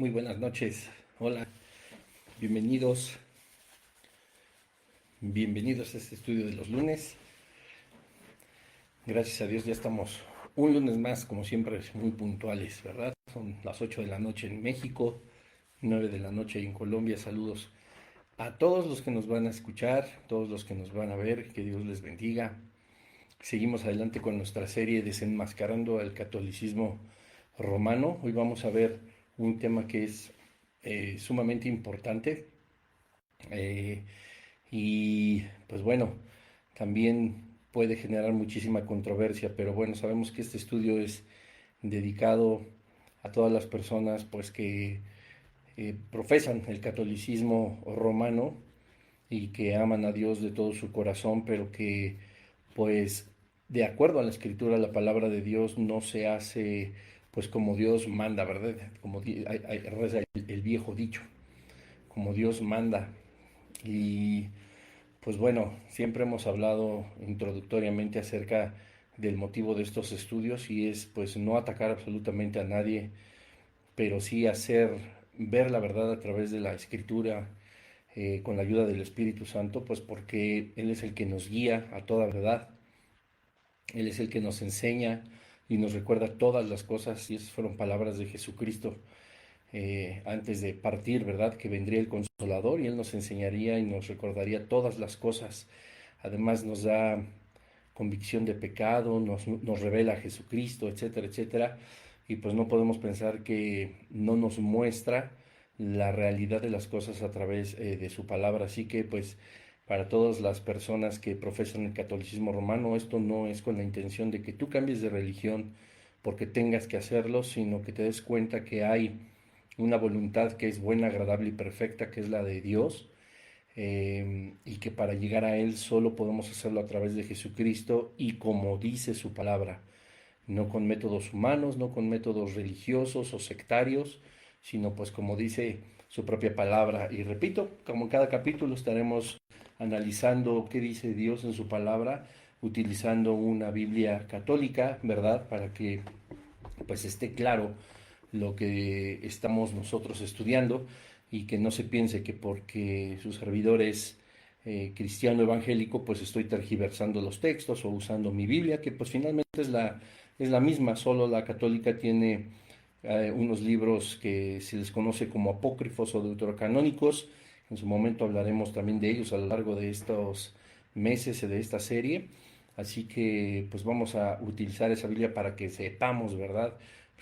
Muy buenas noches. Hola, bienvenidos, bienvenidos a este estudio de los lunes. Gracias a Dios ya estamos un lunes más, como siempre, muy puntuales, ¿verdad? Son las 8 de la noche en México, 9 de la noche en Colombia. Saludos a todos los que nos van a escuchar, todos los que nos van a ver, que Dios les bendiga. Seguimos adelante con nuestra serie Desenmascarando el Catolicismo Romano. Hoy vamos a ver un tema que es sumamente importante. Eh, y pues bueno, también puede generar muchísima controversia, pero bueno, sabemos que este estudio es dedicado a todas las personas pues que profesan el catolicismo romano y que aman a Dios de todo su corazón, pero que pues de acuerdo a la escritura, la palabra de Dios no se hace pues como Dios manda, ¿verdad? Como reza el viejo dicho, como Dios manda. Y pues bueno, siempre hemos hablado introductoriamente acerca del motivo de estos estudios y es pues no atacar absolutamente a nadie, pero sí hacer ver la verdad a través de la escritura, con la ayuda del Espíritu Santo, pues porque Él es el que nos guía a toda verdad, Él es el que nos enseña y nos recuerda todas las cosas, y esas fueron palabras de Jesucristo antes de partir, ¿verdad? Que vendría el Consolador y Él nos enseñaría y nos recordaría todas las cosas. Además nos da convicción de pecado, nos revela a Jesucristo, etcétera, etcétera. Y pues no podemos pensar que no nos muestra la realidad de las cosas a través de su palabra. Así que pues para todas las personas que profesan el catolicismo romano, esto no es con la intención de que tú cambies de religión porque tengas que hacerlo, sino que te des cuenta que hay una voluntad que es buena, agradable y perfecta, que es la de Dios, y que para llegar a Él solo podemos hacerlo a través de Jesucristo y como dice su palabra, no con métodos humanos, no con métodos religiosos o sectarios, sino pues como dice su propia palabra. Y repito, como en cada capítulo estaremos analizando qué dice Dios en su palabra, utilizando una Biblia católica, ¿verdad? Para que pues esté claro lo que estamos nosotros estudiando y que no se piense que porque su servidor es cristiano evangélico, pues estoy tergiversando los textos o usando mi Biblia, que pues finalmente es la misma, solo la católica tiene unos libros que se les conoce como apócrifos o deuterocanónicos. En su momento hablaremos también de ellos a lo largo de estos meses de esta serie. Así que pues vamos a utilizar esa Biblia para que sepamos, ¿verdad?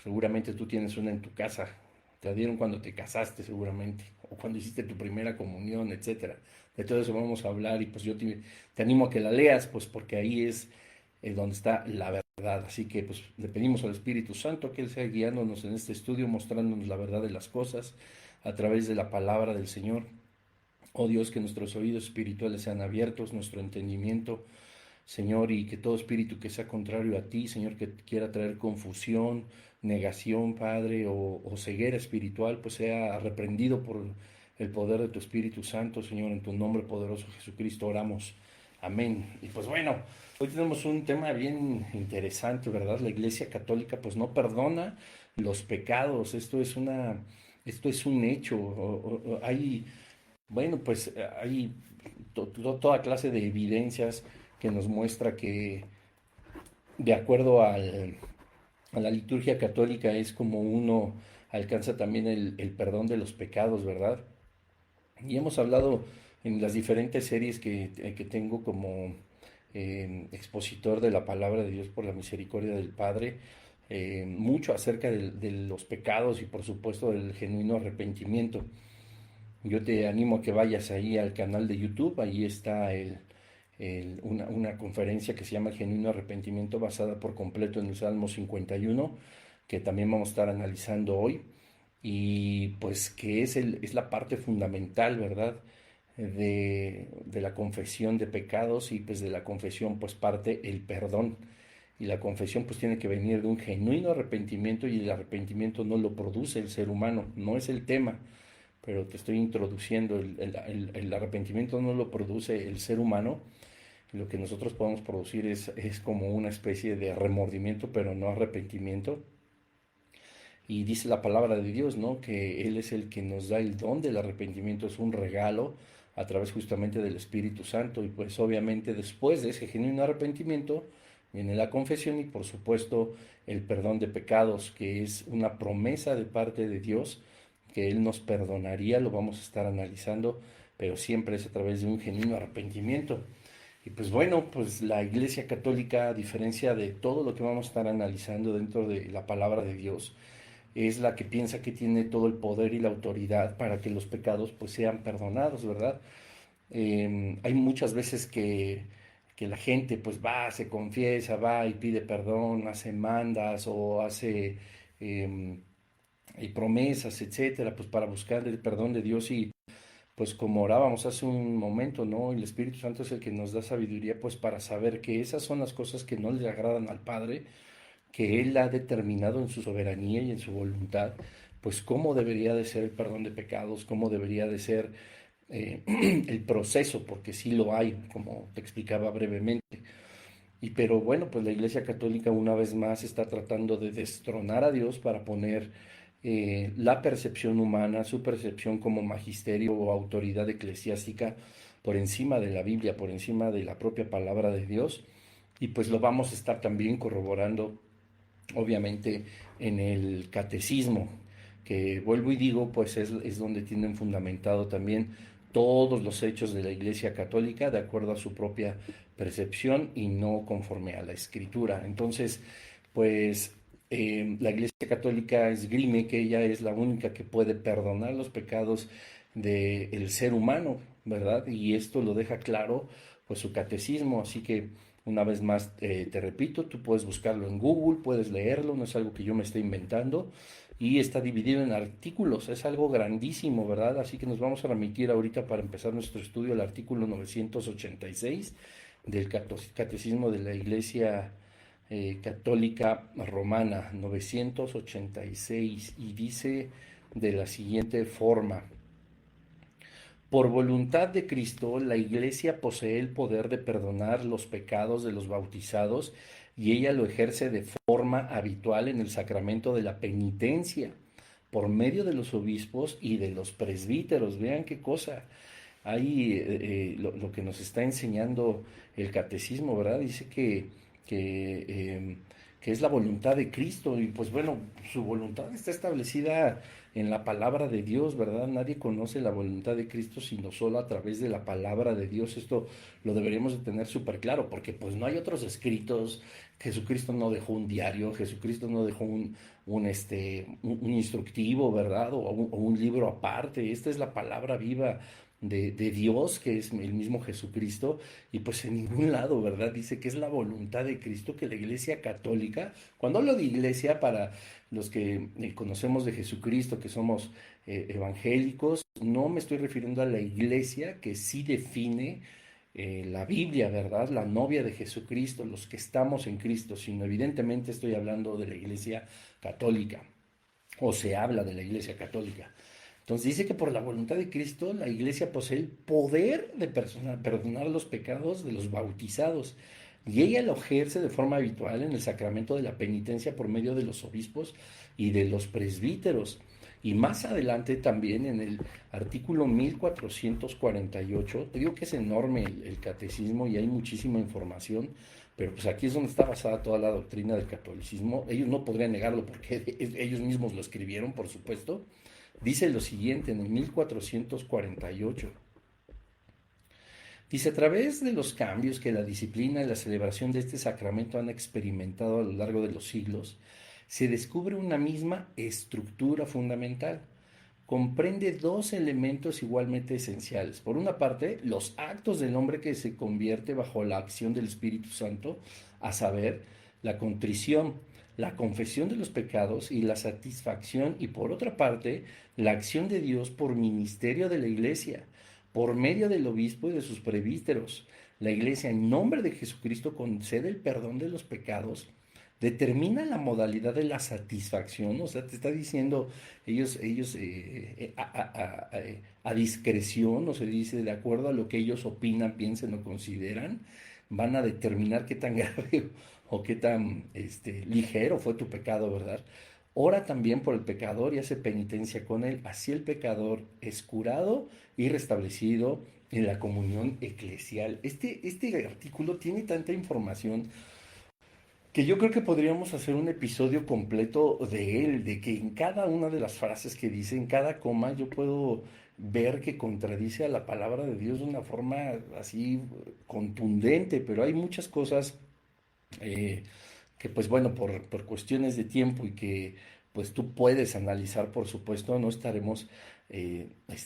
Seguramente tú tienes una en tu casa, te la dieron cuando te casaste seguramente, o cuando hiciste tu primera comunión, etcétera. De todo eso vamos a hablar y pues yo te animo a que la leas, pues porque ahí es donde está la verdad. Así que pues le pedimos al Espíritu Santo que Él sea guiándonos en este estudio, mostrándonos la verdad de las cosas a través de la palabra del Señor. Oh Dios, que nuestros oídos espirituales sean abiertos, nuestro entendimiento, Señor, y que todo espíritu que sea contrario a ti, Señor, que quiera traer confusión, negación, Padre, o ceguera espiritual, pues sea reprendido por el poder de tu Espíritu Santo, Señor, en tu nombre poderoso Jesucristo oramos. Amén. Y pues bueno, hoy tenemos un tema bien interesante, ¿verdad? La Iglesia Católica pues no perdona los pecados. Esto es un hecho. Hay, bueno, pues hay toda clase de evidencias que nos muestra que de acuerdo a la liturgia católica es como uno alcanza también el perdón de los pecados, ¿verdad? Y hemos hablado en las diferentes series que tengo como expositor de la palabra de Dios por la misericordia del Padre, mucho acerca de los pecados y por supuesto del genuino arrepentimiento. Yo te animo a que vayas ahí al canal de YouTube, ahí está una conferencia que se llama El Genuino Arrepentimiento basada por completo en el Salmo 51, que también vamos a estar analizando hoy, y pues que es la parte fundamental, ¿verdad? De la confesión de pecados y pues de la confesión pues parte el perdón. Y la confesión pues tiene que venir de un genuino arrepentimiento y el arrepentimiento no lo produce el ser humano, no es el tema, pero te estoy introduciendo, el arrepentimiento no lo produce el ser humano, lo que nosotros podemos producir es como una especie de remordimiento, pero no arrepentimiento. y dice la palabra de Dios, ¿no? Que Él es el que nos da el don del arrepentimiento, es un regalo a través justamente del Espíritu Santo. Y pues obviamente después de ese genuino arrepentimiento viene la confesión y por supuesto el perdón de pecados, que es una promesa de parte de Dios, que Él nos perdonaría, lo vamos a estar analizando, pero siempre es a través de un genuino arrepentimiento. Y pues bueno, pues la Iglesia Católica, a diferencia de todo lo que vamos a estar analizando dentro de la palabra de Dios, es la que piensa que tiene todo el poder y la autoridad para que los pecados pues sean perdonados, ¿verdad? Hay muchas veces que la gente pues va, se confiesa, va y pide perdón, hace mandas o hace eh, promesas, etcétera, pues para buscar el perdón de Dios y pues como orábamos hace un momento, ¿no? El Espíritu Santo es el que nos da sabiduría pues para saber que esas son las cosas que no le agradan al Padre, que Él ha determinado en su soberanía y en su voluntad, pues cómo debería de ser el perdón de pecados, cómo debería de ser el proceso, porque sí lo hay, como te explicaba brevemente. Y pero bueno, pues la Iglesia Católica una vez más está tratando de destronar a Dios para poner la percepción humana, su percepción como magisterio o autoridad eclesiástica por encima de la Biblia, por encima de la propia palabra de Dios. Y pues lo vamos a estar también corroborando obviamente en el catecismo, que vuelvo y digo, pues es donde tienen fundamentado también todos los hechos de la Iglesia Católica de acuerdo a su propia percepción y no conforme a la Escritura. Entonces, pues la Iglesia Católica esgrime que ella es la única que puede perdonar los pecados del ser humano, ¿verdad? Y esto lo deja claro, pues su catecismo, así que una vez más, te repito, tú puedes buscarlo en Google, puedes leerlo, no es algo que yo me esté inventando, y está dividido en artículos, es algo grandísimo, ¿verdad? Así que nos vamos a remitir ahorita para empezar nuestro estudio al artículo 986 del Catecismo de la Iglesia Católica Romana, 986, y dice de la siguiente forma: por voluntad de Cristo, la Iglesia posee el poder de perdonar los pecados de los bautizados y ella lo ejerce de forma habitual en el sacramento de la penitencia, por medio de los obispos y de los presbíteros. Vean qué cosa. Ahí lo que nos está enseñando el catecismo, ¿verdad? Dice que es la voluntad de Cristo y pues bueno, su voluntad está establecida en la palabra de Dios, ¿verdad? Nadie conoce la voluntad de Cristo sino solo a través de la palabra de Dios. Esto lo deberíamos de tener súper claro porque pues no hay otros escritos. Jesucristo no dejó un diario, Jesucristo no dejó un instructivo, ¿verdad? O un libro aparte. Esta es la palabra viva de Dios, que es el mismo Jesucristo, y pues en ningún lado, ¿verdad? Dice que es la voluntad de Cristo que la Iglesia Católica, cuando hablo de iglesia para los que conocemos de Jesucristo, que somos evangélicos, no me estoy refiriendo a la iglesia que sí define la Biblia, ¿verdad? La novia de Jesucristo, los que estamos en Cristo, sino evidentemente estoy hablando de la Iglesia Católica, o se habla de la Iglesia Católica. Entonces dice que por la voluntad de Cristo la Iglesia posee el poder de perdonar los pecados de los bautizados y ella lo ejerce de forma habitual en el sacramento de la penitencia por medio de los obispos y de los presbíteros. Y más adelante también en el artículo 1448, te digo que es enorme el catecismo y hay muchísima información, pero pues aquí es donde está basada toda la doctrina del catolicismo. Ellos no podrían negarlo porque ellos mismos lo escribieron, por supuesto. Dice lo siguiente en el 1448. Dice, a través de los cambios que la disciplina y la celebración de este sacramento han experimentado a lo largo de los siglos, se descubre una misma estructura fundamental. Comprende dos elementos igualmente esenciales. Por una parte, los actos del hombre que se convierte bajo la acción del Espíritu Santo, a saber, la contrición, la confesión de los pecados y la satisfacción. Y por otra parte, la acción de Dios por ministerio de la Iglesia, por medio del obispo y de sus presbíteros. La Iglesia, en nombre de Jesucristo, concede el perdón de los pecados, determina la modalidad de la satisfacción, o sea, te está diciendo, ellos a discreción, o se dice, de acuerdo a lo que ellos opinan, piensen o consideran, van a determinar qué tan grave o qué tan ligero fue tu pecado, ¿verdad? ora también por el pecador y hace penitencia con él. Así el pecador es curado y restablecido en la comunión eclesial. Este artículo tiene tanta información que yo creo que podríamos hacer un episodio completo de él, de que en cada una de las frases que dice, en cada coma, yo puedo ver que contradice a la palabra de Dios de una forma así contundente, pero hay muchas cosas eh, que pues bueno, por cuestiones de tiempo y que pues tú puedes analizar, por supuesto, no estaremos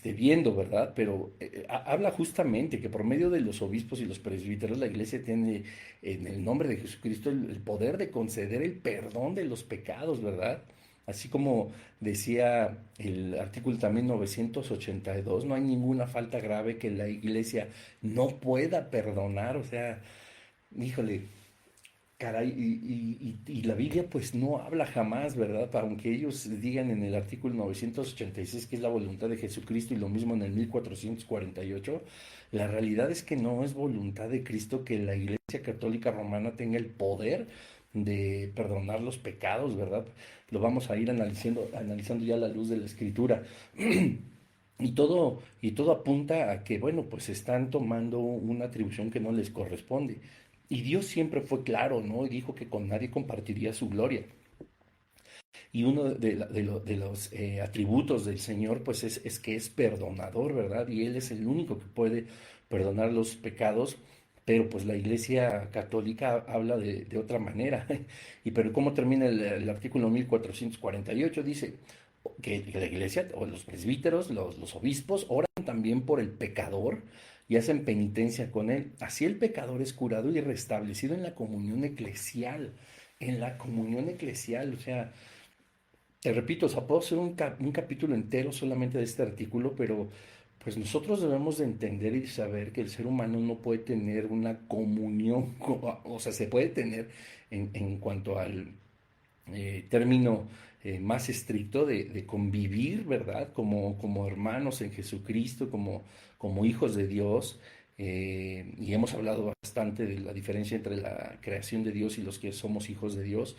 viendo, ¿verdad? Pero habla justamente que por medio de los obispos y los presbíteros la iglesia tiene en el nombre de Jesucristo el poder de conceder el perdón de los pecados, ¿verdad? Así como decía el artículo también 982, no hay ninguna falta grave que la iglesia no pueda perdonar, o sea, híjole, caray, y la Biblia pues no habla jamás, ¿verdad? Aunque ellos digan en el artículo 986 que es la voluntad de Jesucristo y lo mismo en el 1448, la realidad es que no es voluntad de Cristo que la Iglesia Católica Romana tenga el poder de perdonar los pecados, ¿verdad? Lo vamos a ir analizando ya a la luz de la Escritura. Y todo apunta a que, bueno, pues están tomando una atribución que no les corresponde. Y Dios siempre fue claro, ¿no? Y dijo que con nadie compartiría su gloria. Y uno de los atributos del Señor, pues es que es perdonador, ¿verdad? Y Él es el único que puede perdonar los pecados, pero pues la Iglesia Católica habla de otra manera. Y pero ¿cómo termina el artículo 1448? Dice que la Iglesia, o los presbíteros, los obispos, oran también por el pecador y hacen penitencia con él. Así el pecador es curado y restablecido en la comunión eclesial. En la comunión eclesial, o sea, te repito, o sea, puedo hacer un capítulo entero solamente de este artículo, pero pues nosotros debemos de entender y saber que el ser humano no puede tener una comunión, o sea, se puede tener en cuanto al término más estricto de convivir, ¿verdad? Como hermanos en Jesucristo, como hijos de Dios. Y hemos hablado bastante de la diferencia entre la creación de Dios y los que somos hijos de Dios,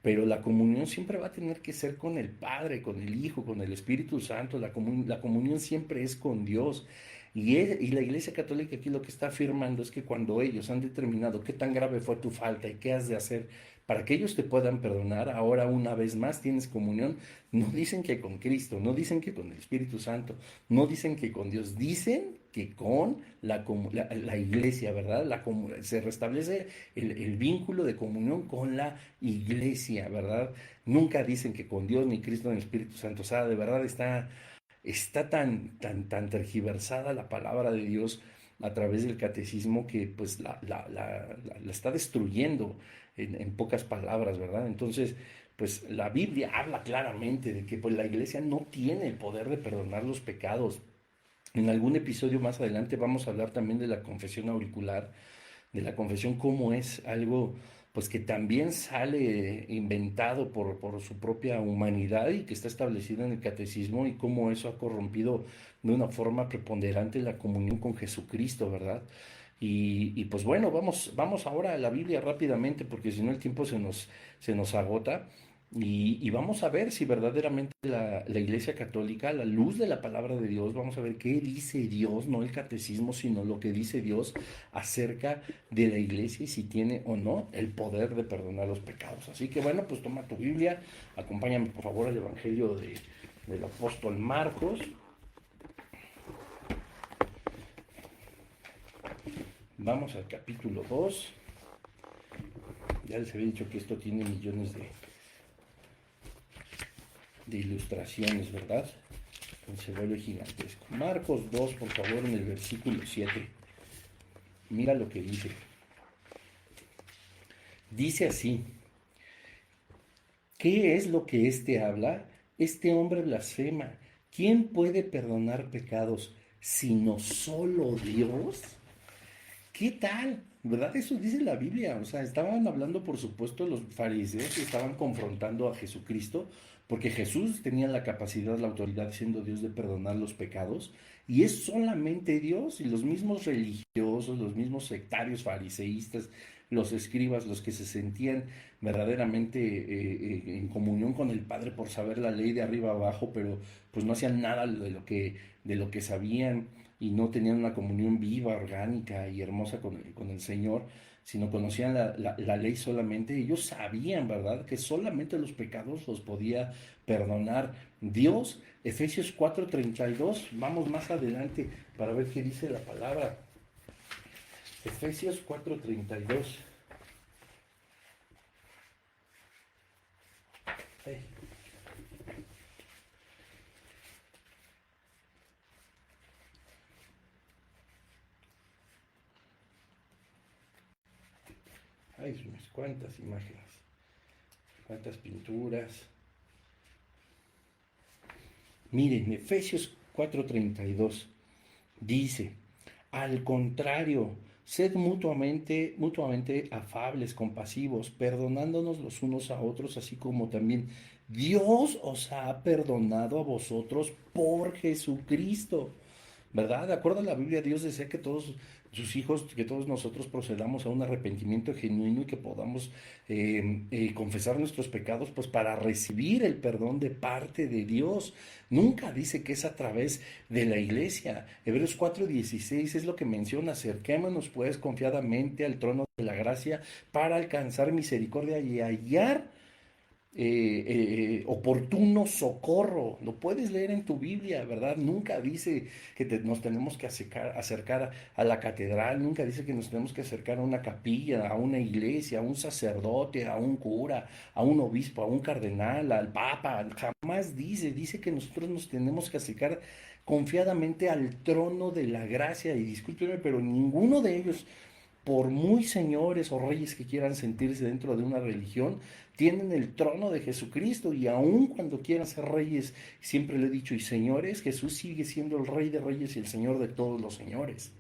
pero la comunión siempre va a tener que ser con el Padre, con el Hijo, con el Espíritu Santo. La comunión siempre es con Dios. Y la Iglesia Católica aquí lo que está afirmando es que cuando ellos han determinado qué tan grave fue tu falta y qué has de hacer para que ellos te puedan perdonar, ahora una vez más tienes comunión. No dicen que con Cristo, no dicen que con el Espíritu Santo, no dicen que con Dios, dicen que con la iglesia, ¿verdad? Se restablece el vínculo de comunión con la iglesia, ¿verdad? Nunca dicen que con Dios, ni Cristo, ni el Espíritu Santo. O sea, de verdad está tan tergiversada la palabra de Dios a través del catecismo que pues la está destruyendo en pocas palabras, ¿verdad? Entonces, pues la Biblia habla claramente de que pues la iglesia no tiene el poder de perdonar los pecados. En algún episodio más adelante vamos a hablar también de la confesión auricular, de la confesión como es algo pues que también sale inventado por su propia humanidad y que está establecido en el catecismo y cómo eso ha corrompido de una forma preponderante la comunión con Jesucristo, ¿verdad? Y pues bueno, vamos ahora a la Biblia rápidamente porque si no el tiempo se nos agota. Y vamos a ver si verdaderamente la Iglesia Católica, a la luz de la palabra de Dios, vamos a ver qué dice Dios, no el catecismo, sino lo que dice Dios acerca de la Iglesia y si tiene o no el poder de perdonar los pecados. Así que bueno, pues toma tu Biblia, acompáñame por favor al Evangelio del apóstol Marcos. Vamos al capítulo 2. Ya les había dicho que esto tiene millones de ilustraciones, ¿verdad? Se vuelve gigantesco. Marcos 2, por favor, en el versículo 7. Mira lo que dice. Dice así: ¿qué es lo que éste habla? Este hombre blasfema. ¿Quién puede perdonar pecados sino solo Dios? ¿Qué tal? ¿Verdad? Eso dice la Biblia. O sea, estaban hablando, por supuesto, los fariseos que estaban confrontando a Jesucristo, porque Jesús tenía la capacidad, la autoridad, siendo Dios, de perdonar los pecados, y es solamente Dios, y los mismos religiosos, los mismos sectarios fariseístas, los escribas, los que se sentían verdaderamente en comunión con el Padre por saber la ley de arriba abajo, pero pues no hacían nada de lo que sabían y no tenían una comunión viva, orgánica y hermosa con el Señor, sino conocían la ley solamente. Ellos sabían, ¿verdad?, que solamente los pecados los podía perdonar Dios. Efesios 4:32, vamos más adelante para ver qué dice la palabra. Efesios 4:32. Ay, Dios mío, cuántas imágenes, cuántas pinturas. Miren, Efesios 4:32 dice, al contrario, sed mutuamente afables, compasivos, perdonándonos los unos a otros, así como también Dios os ha perdonado a vosotros por Jesucristo. ¿Verdad? De acuerdo a la Biblia, Dios desea que todos sus hijos, que todos nosotros procedamos a un arrepentimiento genuino y que podamos confesar nuestros pecados, pues para recibir el perdón de parte de Dios. Nunca dice que es a través de la iglesia. Hebreos 4:16 es lo que menciona: acerquémonos pues confiadamente al trono de la gracia para alcanzar misericordia y hallar oportuno socorro. Lo puedes leer en tu Biblia, ¿verdad? Nunca dice que nos tenemos que acercar a la catedral, nunca dice que nos tenemos que acercar a una capilla, a una iglesia, a un sacerdote, a un cura, a un obispo, a un cardenal, al papa. Jamás dice que nosotros nos tenemos que acercar confiadamente al trono de la gracia. Y discúlpeme, pero ninguno de ellos, por muy señores o reyes que quieran sentirse dentro de una religión, tienen el trono de Jesucristo. Y aun cuando quieran ser reyes, siempre le he dicho, y señores, Jesús sigue siendo el Rey de Reyes y el Señor de todos los señores.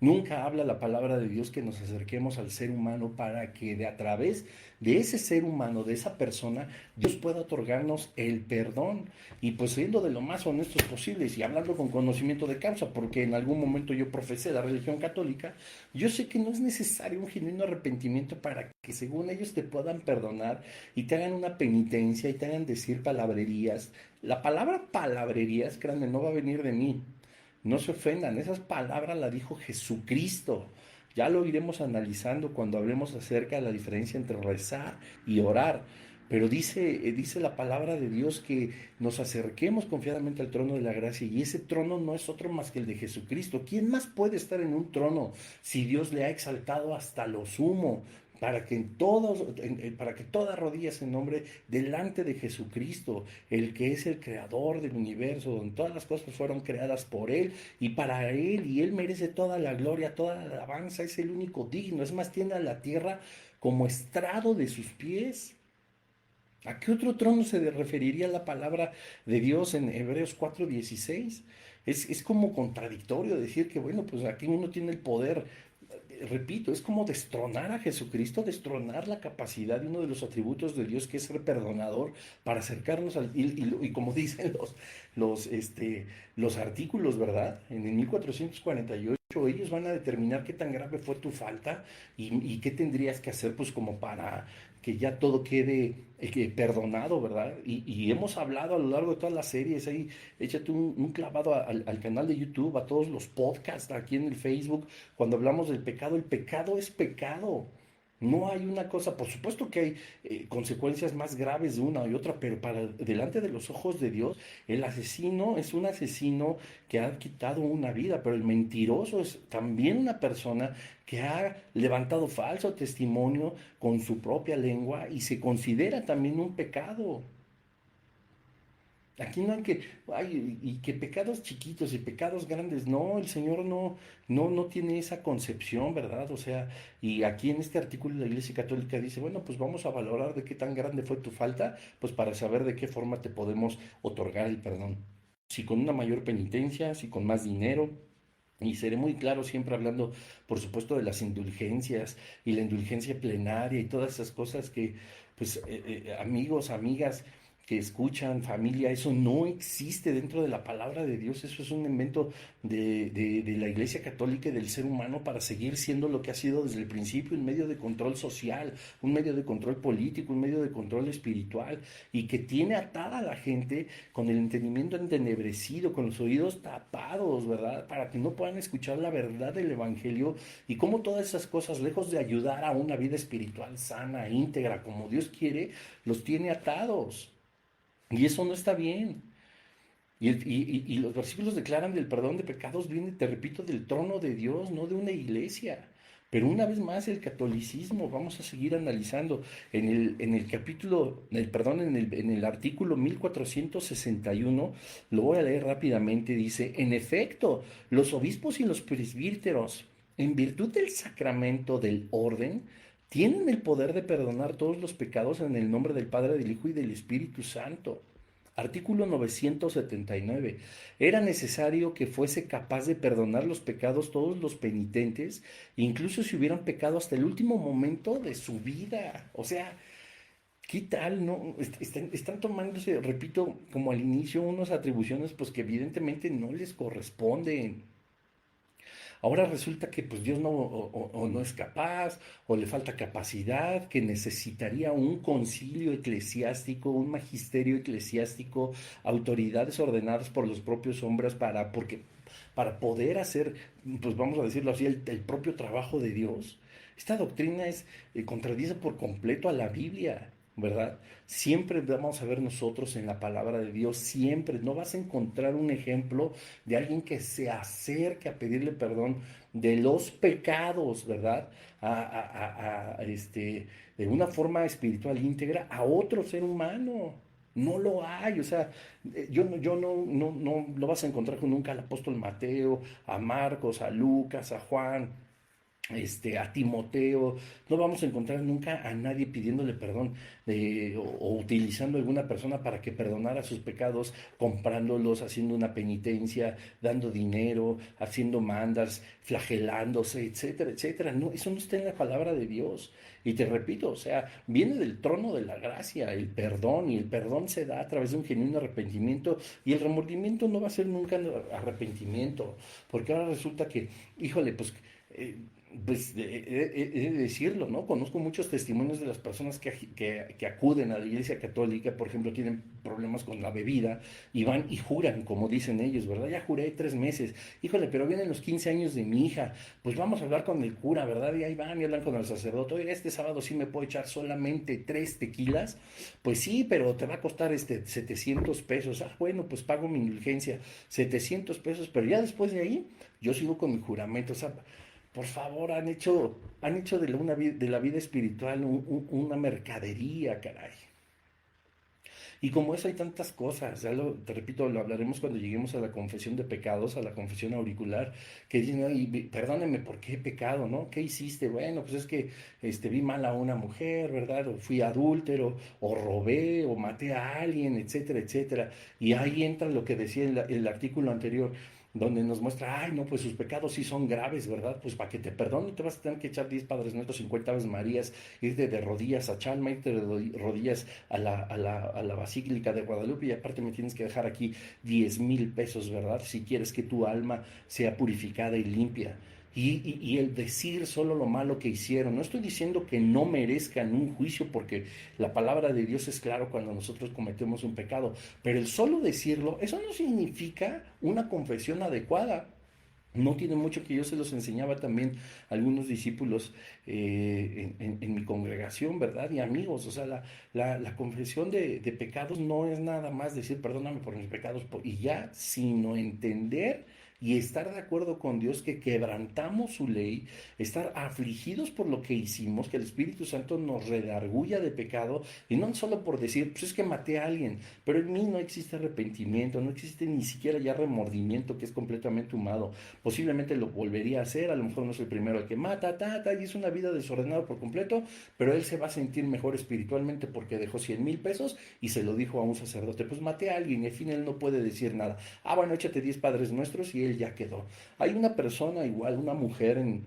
Nunca habla la palabra de Dios que nos acerquemos al ser humano para que a través de ese ser humano, de esa persona, Dios pueda otorgarnos el perdón. Y pues siendo de lo más honestos posibles y hablando con conocimiento de causa, porque en algún momento yo profesé la religión católica, yo sé que no es necesario un genuino arrepentimiento para que según ellos te puedan perdonar y te hagan una penitencia y te hagan decir palabrerías. La palabra palabrerías, créanme, no va a venir de mí. No se ofendan, esas palabras las dijo Jesucristo. Ya lo iremos analizando cuando hablemos acerca de la diferencia entre rezar y orar. Pero dice la palabra de Dios que nos acerquemos confiadamente al trono de la gracia, y ese trono no es otro más que el de Jesucristo. ¿Quién más puede estar en un trono si Dios le ha exaltado hasta lo sumo? Para que toda rodilla se nombre delante de Jesucristo, el que es el creador del universo, donde todas las cosas fueron creadas por Él y para Él, y Él merece toda la gloria, toda la alabanza, es el único digno. Es más, tiene a la tierra como estrado de sus pies. ¿A qué otro trono se referiría la palabra de Dios en Hebreos 4:16? Es como contradictorio decir que, bueno, pues aquí uno tiene el poder. Repito, es como destronar a Jesucristo, destronar la capacidad de uno de los atributos de Dios, que es ser perdonador, para acercarnos al... Y como dicen los artículos, ¿verdad? En el 1448 ellos van a determinar qué tan grave fue tu falta y qué tendrías que hacer, pues como para que ya todo quede perdonado, ¿verdad? Y hemos hablado a lo largo de todas las series, ahí échate un clavado al canal de YouTube, a todos los podcasts aquí en el Facebook, cuando hablamos del pecado. El pecado es pecado. No hay una cosa, por supuesto que hay consecuencias más graves de una y otra, pero delante de los ojos de Dios, el asesino es un asesino que ha quitado una vida, pero el mentiroso es también una persona que ha levantado falso testimonio con su propia lengua y se considera también un pecado. Aquí no hay que, ay, y que pecados chiquitos y pecados grandes, no, el Señor no tiene esa concepción, ¿verdad? O sea, y aquí en este artículo la Iglesia Católica dice, bueno, pues vamos a valorar de qué tan grande fue tu falta, pues para saber de qué forma te podemos otorgar el perdón. Si con una mayor penitencia, si con más dinero. Y seré muy claro siempre hablando, por supuesto, de las indulgencias y la indulgencia plenaria y todas esas cosas que, pues, amigos, amigas, que escuchan, familia, eso no existe dentro de la palabra de Dios. Eso es un invento de la Iglesia Católica y del ser humano para seguir siendo lo que ha sido desde el principio, un medio de control social, un medio de control político, un medio de control espiritual, y que tiene atada a la gente con el entendimiento entenebrecido, con los oídos tapados, ¿verdad? Para que no puedan escuchar la verdad del Evangelio, y cómo todas esas cosas, lejos de ayudar a una vida espiritual sana, íntegra, como Dios quiere, los tiene atados. Y eso no está bien. Y los versículos declaran del perdón de pecados viene, te repito, del trono de Dios, no de una iglesia. Pero una vez más el catolicismo, vamos a seguir analizando en el capítulo, perdón, en el artículo 1461, lo voy a leer rápidamente, dice, en efecto, los obispos y los presbíteros, en virtud del sacramento del orden, tienen el poder de perdonar todos los pecados en el nombre del Padre, del Hijo y del Espíritu Santo. Artículo 979. Era necesario que fuese capaz de perdonar los pecados todos los penitentes, incluso si hubieran pecado hasta el último momento de su vida. O sea, ¿qué tal? No? Están tomándose, repito, como al inicio, unas atribuciones pues que evidentemente no les corresponden. Ahora resulta que pues Dios no, o no es capaz, o le falta capacidad, que necesitaría un concilio eclesiástico, un magisterio eclesiástico, autoridades ordenadas por los propios hombres para poder hacer, pues vamos a decirlo así, el propio trabajo de Dios. Esta doctrina contradice por completo a la Biblia, ¿verdad? Siempre vamos a ver nosotros en la palabra de Dios, siempre, no vas a encontrar un ejemplo de alguien que se acerque a pedirle perdón de los pecados, ¿verdad? De una forma espiritual íntegra a otro ser humano. No lo hay, o sea, no lo vas a encontrar con nunca al apóstol Mateo, a Marcos, a Lucas, a Juan, a Timoteo. No vamos a encontrar nunca a nadie pidiéndole perdón o utilizando a alguna persona para que perdonara sus pecados, comprándolos, haciendo una penitencia, dando dinero, haciendo mandas, flagelándose, etcétera, etcétera. No, eso no está en la palabra de Dios. Y te repito, o sea, viene del trono de la gracia, el perdón, y el perdón se da a través de un genuino arrepentimiento, y el remordimiento no va a ser nunca arrepentimiento, porque ahora resulta que, híjole, pues eh, he de decirlo, ¿no? Conozco muchos testimonios de las personas que acuden a la Iglesia Católica, por ejemplo, tienen problemas con la bebida y van y juran, como dicen ellos, ¿verdad? Ya juré 3 meses, híjole, pero vienen los 15 años de mi hija, pues vamos a hablar con el cura, ¿verdad? Y ahí van y hablan con el sacerdote, oye, este sábado sí me puedo echar solamente 3 tequilas, pues sí, pero te va a costar 700 pesos, bueno, pues pago mi indulgencia, 700 pesos, pero ya después de ahí, yo sigo con mi juramento, o sea, por favor, han hecho de la vida espiritual una mercadería, caray. Y como eso hay tantas cosas, te repito, lo hablaremos cuando lleguemos a la confesión de pecados, a la confesión auricular, que dicen, "Ay, perdóneme, ¿por qué he pecado, no? ¿Qué hiciste? Bueno, pues es que vi mal a una mujer, ¿verdad? O fui adúltero, o robé, o maté a alguien, etcétera, etcétera". Y ahí entra lo que decía el artículo anterior, donde nos muestra, ay, no, pues sus pecados sí son graves, ¿verdad? Pues para que te perdone te vas a tener que echar 10 Padres Nuestros, 50 Aves Marías, irte de rodillas a Chalma, irte de rodillas a la Basílica de Guadalupe, y aparte me tienes que dejar aquí 10,000 pesos, ¿verdad? Si quieres que tu alma sea purificada y limpia. Y el decir solo lo malo que hicieron. No estoy diciendo que no merezcan un juicio, porque la palabra de Dios es claro cuando nosotros cometemos un pecado, pero el solo decirlo, eso no significa una confesión adecuada. No tiene mucho que yo se los enseñaba también a algunos discípulos en mi congregación, ¿verdad? Y amigos, o sea, la confesión de pecados no es nada más decir perdóname por mis pecados y ya, sino entender y estar de acuerdo con Dios que quebrantamos su ley, estar afligidos por lo que hicimos, que el Espíritu Santo nos redarguya de pecado, y no solo por decir, pues es que maté a alguien, pero en mí no existe arrepentimiento, no existe ni siquiera ya remordimiento, que es completamente humano. Posiblemente lo volvería a hacer, a lo mejor no es el primero el que mata, y es una vida desordenada por completo, pero él se va a sentir mejor espiritualmente porque dejó 100,000 pesos y se lo dijo a un sacerdote, pues maté a alguien, y al fin él no puede decir nada. Bueno, échate 10 Padres Nuestros y él ya quedó. Hay una persona igual, una mujer en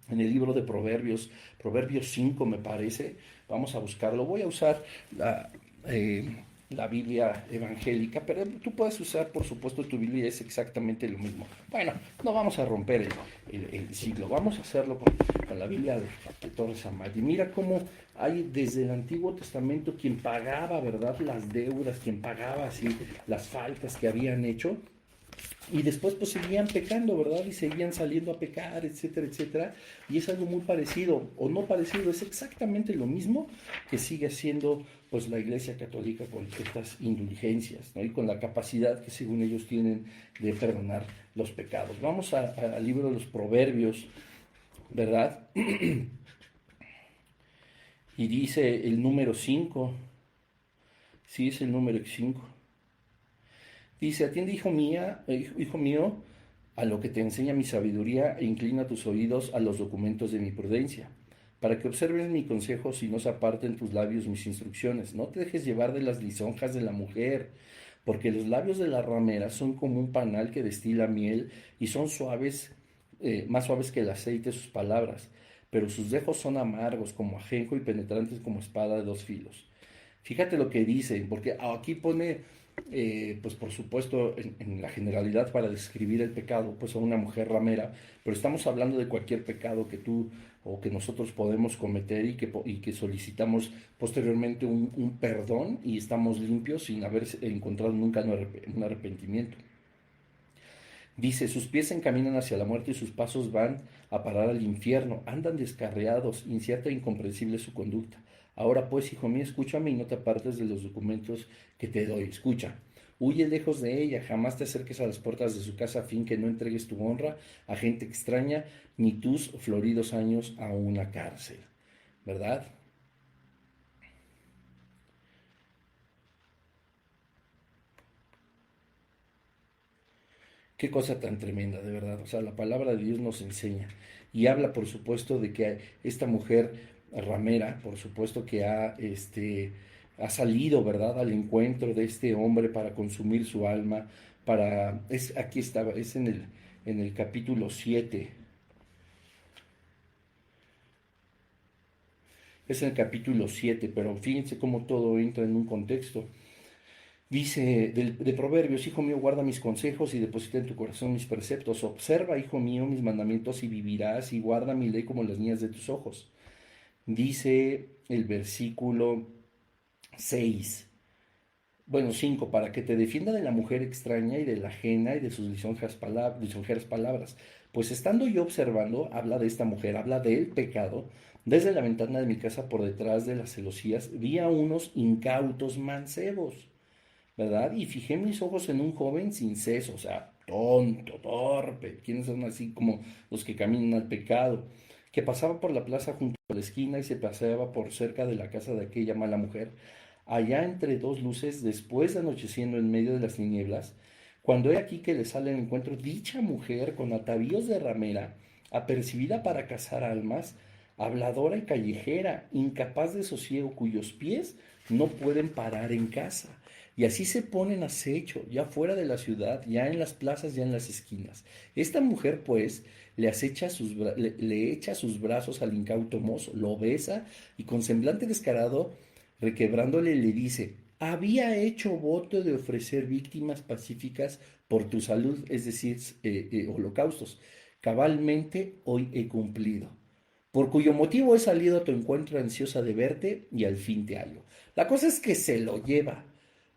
el libro de Proverbios, Proverbios 5 me parece, vamos a buscarlo, voy a usar la, la Biblia evangélica, pero tú puedes usar, por supuesto, tu Biblia, es exactamente lo mismo. Bueno, no vamos a romper el siglo, vamos a hacerlo con la Biblia de Torres Amat. Y mira cómo hay desde el Antiguo Testamento quien pagaba, ¿verdad?, las deudas, quien pagaba así las faltas que habían hecho. Y después pues seguían pecando, ¿verdad? Y seguían saliendo a pecar, etcétera, etcétera. Y es algo muy parecido, o no parecido, es exactamente lo mismo que sigue haciendo pues la Iglesia Católica con estas indulgencias, ¿no? Y con la capacidad que según ellos tienen de perdonar los pecados. Vamos al libro de los Proverbios, ¿verdad? Y dice el número 5, sí es el número 5. Dice, atiende, hijo mío, a lo que te enseña mi sabiduría e inclina tus oídos a los documentos de mi prudencia, para que observes mi consejo y no se aparten tus labios mis instrucciones. No te dejes llevar de las lisonjas de la mujer, porque los labios de la ramera son como un panal que destila miel y son suaves, más suaves que el aceite sus palabras, pero sus dejos son amargos como ajenjo y penetrantes como espada de dos filos. Fíjate lo que dice, porque aquí pone, pues por supuesto, en la generalidad para describir el pecado, pues a una mujer ramera, pero estamos hablando de cualquier pecado que tú o que nosotros podemos cometer y que solicitamos posteriormente un perdón y estamos limpios sin haber encontrado nunca un arrepentimiento. Dice, sus pies se encaminan hacia la muerte y sus pasos van a parar al infierno. Andan descarriados, incierta e incomprensible su conducta. Ahora pues, hijo mío, escúchame y no te apartes de los documentos que te doy. Escucha, huye lejos de ella, jamás te acerques a las puertas de su casa a fin que no entregues tu honra a gente extraña, ni tus floridos años a una cárcel. ¿Verdad? Qué cosa tan tremenda, de verdad. O sea, la palabra de Dios nos enseña y habla, por supuesto, de que esta mujer ramera, por supuesto, que ha salido, ¿verdad?, al encuentro de este hombre para consumir su alma, aquí estaba, es en el capítulo 7. Es en el capítulo 7, pero fíjense cómo todo entra en un contexto. Dice de Proverbios, hijo mío, guarda mis consejos y deposita en tu corazón mis preceptos. Observa, hijo mío, mis mandamientos y vivirás, y guarda mi ley como las niñas de tus ojos. Dice el versículo 6, bueno, 5, para que te defienda de la mujer extraña y de la ajena y de sus lisonjeras palabras. Pues estando yo observando, habla de esta mujer, habla del pecado, desde la ventana de mi casa por detrás de las celosías, vi a unos incautos mancebos, ¿verdad? Y fijé mis ojos en un joven sin seso, o sea, tonto, torpe, quienes son así como los que caminan al pecado, que pasaba por la plaza junto a la esquina y se paseaba por cerca de la casa de aquella mala mujer, allá entre dos luces, después de anocheciendo en medio de las tinieblas, cuando he aquí que le sale al encuentro dicha mujer con atavíos de ramera, apercibida para cazar almas, habladora y callejera, incapaz de sosiego, cuyos pies no pueden parar en casa. Y así se ponen a acecho, ya fuera de la ciudad, ya en las plazas, ya en las esquinas. Esta mujer, pues, le echa sus brazos al incauto mozo, lo besa y con semblante descarado, requebrándole, le dice, había hecho voto de ofrecer víctimas pacíficas por tu salud, es decir, holocaustos. Cabalmente hoy he cumplido, por cuyo motivo he salido a tu encuentro ansiosa de verte y al fin te hallo. La cosa es que se lo lleva.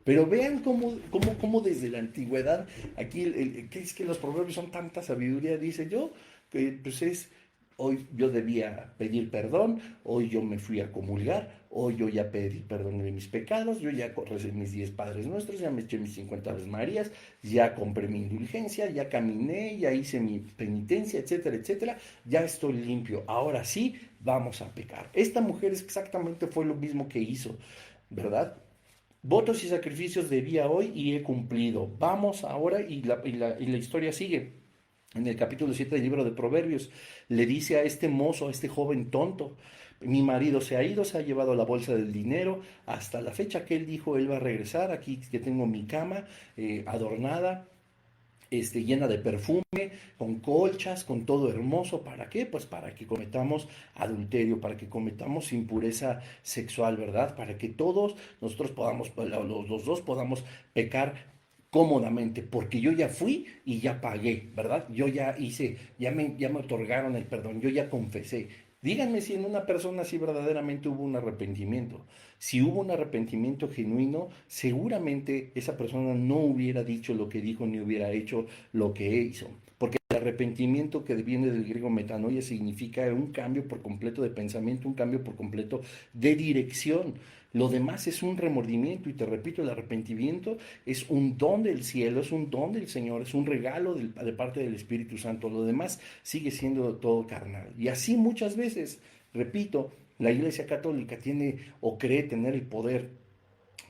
Pero vean cómo desde la antigüedad, aquí que es que los proverbios son tanta sabiduría, dice yo, que pues hoy yo debía pedir perdón, hoy yo me fui a comulgar, hoy yo ya pedí perdón de mis pecados, yo ya recé mis 10 Padres Nuestros, ya me eché mis 50 Aves Marías, ya compré mi indulgencia, ya caminé, ya hice mi penitencia, etcétera, etcétera, ya estoy limpio, ahora sí, vamos a pecar. Esta mujer exactamente fue lo mismo que hizo, ¿verdad? Votos y sacrificios debía hoy y he cumplido. Vamos ahora y la historia sigue. En el capítulo 7 del libro de Proverbios, le dice a este mozo, a este joven tonto, mi marido se ha ido, se ha llevado la bolsa del dinero, hasta la fecha que él dijo, él va a regresar, aquí que tengo mi cama adornada, llena de perfume, con colchas, con todo hermoso. ¿Para qué? Pues para que cometamos adulterio, para que cometamos impureza sexual, ¿verdad? Para que todos nosotros podamos, los dos podamos pecar cómodamente, porque yo ya fui y ya pagué, ¿verdad? Yo ya hice, ya me otorgaron el perdón, yo ya confesé. Díganme si en una persona así verdaderamente hubo un arrepentimiento. Si hubo un arrepentimiento genuino, seguramente esa persona no hubiera dicho lo que dijo ni hubiera hecho lo que hizo. Porque el arrepentimiento que viene del griego metanoia significa un cambio por completo de pensamiento, un cambio por completo de dirección. Lo demás es un remordimiento y te repito, el arrepentimiento es un don del cielo, es un don del Señor, es un regalo de parte del Espíritu Santo. Lo demás sigue siendo todo carnal. Y así muchas veces, repito, la Iglesia Católica tiene o cree tener el poder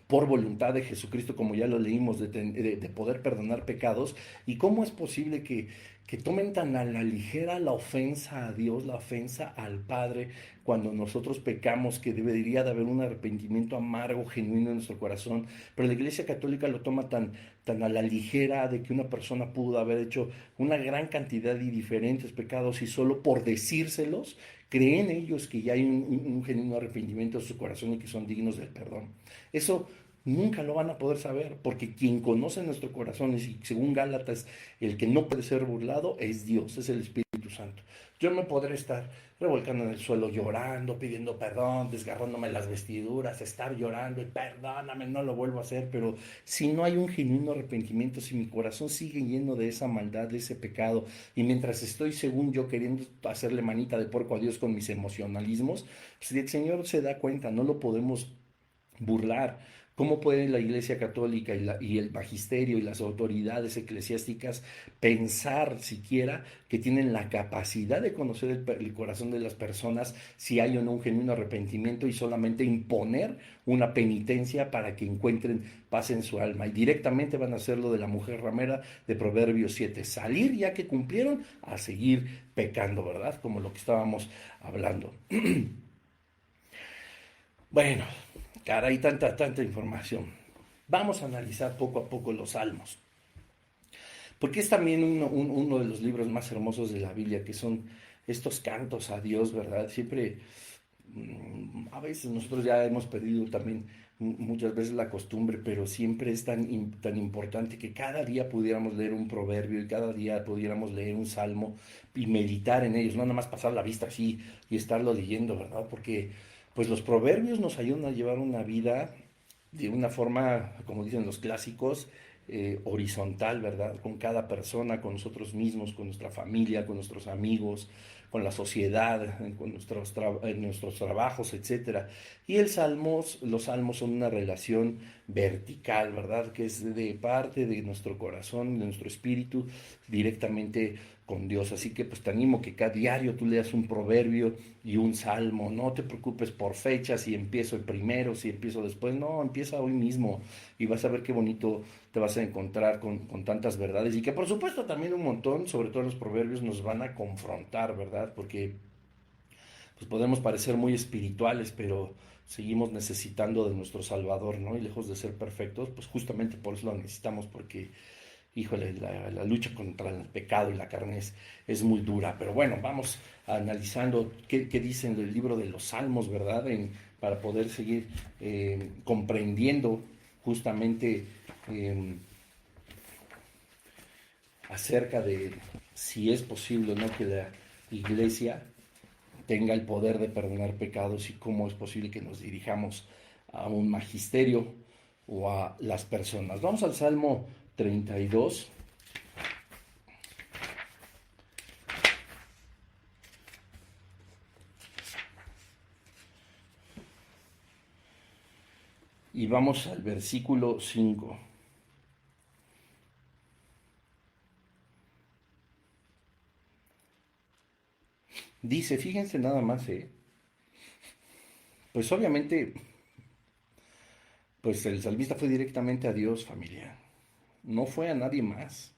por voluntad de Jesucristo, como ya lo leímos, de poder perdonar pecados. ¿Y cómo es posible que tomen tan a la ligera la ofensa a Dios, la ofensa al Padre, cuando nosotros pecamos, que debería de haber un arrepentimiento amargo, genuino en nuestro corazón? Pero la Iglesia Católica lo toma tan a la ligera, de que una persona pudo haber hecho una gran cantidad de diferentes pecados y solo por decírselos, creen ellos que ya hay un genuino arrepentimiento en su corazón y que son dignos del perdón. Eso nunca lo van a poder saber, porque quien conoce nuestro corazón, y según Gálatas, el que no puede ser burlado es Dios, es el Espíritu Santo. Yo me podré estar revolcando en el suelo, llorando, pidiendo perdón, desgarrándome las vestiduras, estar llorando y perdóname, no lo vuelvo a hacer, pero si no hay un genuino arrepentimiento, si mi corazón sigue lleno de esa maldad, de ese pecado, y mientras estoy, según yo, queriendo hacerle manita de puerco a Dios con mis emocionalismos, pues el Señor se da cuenta, no lo podemos burlar. ¿Cómo puede la Iglesia Católica y el magisterio y las autoridades eclesiásticas pensar siquiera que tienen la capacidad de conocer el corazón de las personas, si hay o no un genuino arrepentimiento, y solamente imponer una penitencia para que encuentren paz en su alma? Y directamente van a hacer lo de la mujer ramera de Proverbios 7, salir ya que cumplieron a seguir pecando, ¿verdad? Como lo que estábamos hablando. Bueno, caray, tanta información. Vamos a analizar poco a poco los salmos, porque es también uno de los libros más hermosos de la Biblia, que son estos cantos a Dios, ¿verdad? Siempre, a veces nosotros ya hemos perdido también muchas veces la costumbre, pero siempre es tan importante que cada día pudiéramos leer un proverbio y cada día pudiéramos leer un salmo y meditar en ellos, no nada más pasar la vista así y estarlo leyendo, ¿verdad? Porque pues los proverbios nos ayudan a llevar una vida de una forma, como dicen los clásicos, horizontal, ¿verdad? Con cada persona, con nosotros mismos, con nuestra familia, con nuestros amigos, con la sociedad, con nuestros trabajos, etcétera. Y los salmos son una relación vertical, ¿verdad? Que es de parte de nuestro corazón, de nuestro espíritu, directamente con Dios. Así que pues te animo que cada diario tú leas un proverbio y un salmo. No te preocupes por fechas, si empiezo el primero, si empiezo después. No, empieza hoy mismo y vas a ver qué bonito te vas a encontrar con tantas verdades. Y que por supuesto también un montón, sobre todo los proverbios, nos van a confrontar, ¿verdad? Porque pues podemos parecer muy espirituales, pero seguimos necesitando de nuestro Salvador, ¿no? Y lejos de ser perfectos, pues justamente por eso lo necesitamos, porque híjole, la lucha contra el pecado y la carne es muy dura. Pero bueno, vamos analizando qué dice en el libro de los Salmos, ¿verdad? Para poder seguir comprendiendo justamente eh, acerca de si es posible o no que la iglesia tenga el poder de perdonar pecados, y cómo es posible que nos dirijamos a un magisterio o a las personas. Vamos al Salmo 32. Y vamos al versículo 5. Dice, fíjense nada más, pues obviamente, pues el salmista fue directamente a Dios, familia. No fue a nadie más.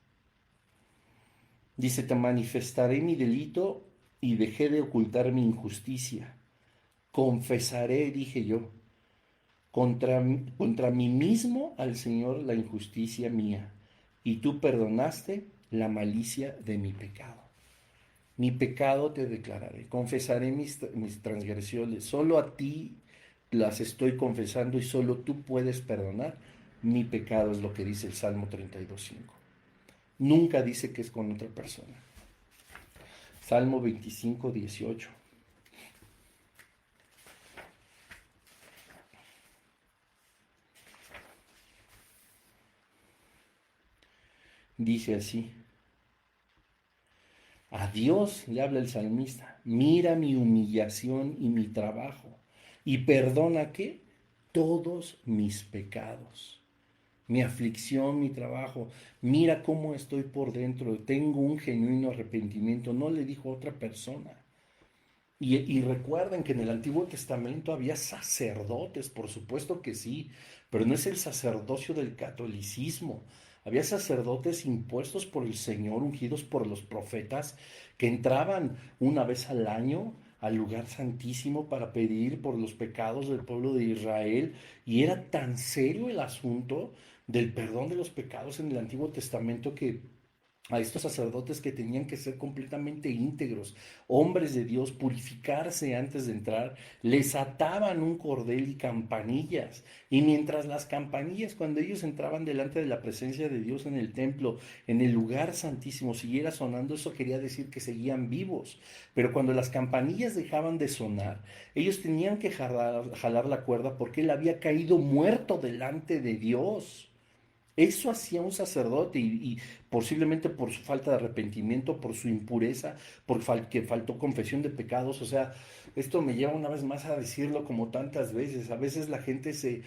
Dice, te manifestaré mi delito y dejé de ocultar mi injusticia. Confesaré, dije yo, contra mí mismo al Señor la injusticia mía. Y tú perdonaste la malicia de mi pecado. Mi pecado te declararé, confesaré mis transgresiones, solo a ti las estoy confesando y solo tú puedes perdonar. Mi pecado es lo que dice el Salmo 32:5. Nunca dice que es con otra persona. Salmo 25:18. Dice así: a Dios le habla el salmista, mira mi humillación y mi trabajo, y perdona ¿qué? Todos mis pecados, mi aflicción, mi trabajo. Mira cómo estoy por dentro, tengo un genuino arrepentimiento. No le dijo a otra persona. Y recuerden que en el Antiguo Testamento había sacerdotes, por supuesto que sí, pero no es el sacerdocio del catolicismo. Había sacerdotes impuestos por el Señor, ungidos por los profetas, que entraban una vez al año al lugar santísimo para pedir por los pecados del pueblo de Israel. Y era tan serio el asunto del perdón de los pecados en el Antiguo Testamento que a estos sacerdotes, que tenían que ser completamente íntegros, hombres de Dios, purificarse antes de entrar, les ataban un cordel y campanillas. Y mientras las campanillas, cuando ellos entraban delante de la presencia de Dios en el templo, en el lugar santísimo, siguiera sonando, eso quería decir que seguían vivos. Pero cuando las campanillas dejaban de sonar, ellos tenían que jalar la cuerda, porque él había caído muerto delante de Dios. Eso hacía un sacerdote, y posiblemente por su falta de arrepentimiento, por su impureza, porque faltó confesión de pecados. O sea, esto me lleva una vez más a decirlo como tantas veces. A veces la gente se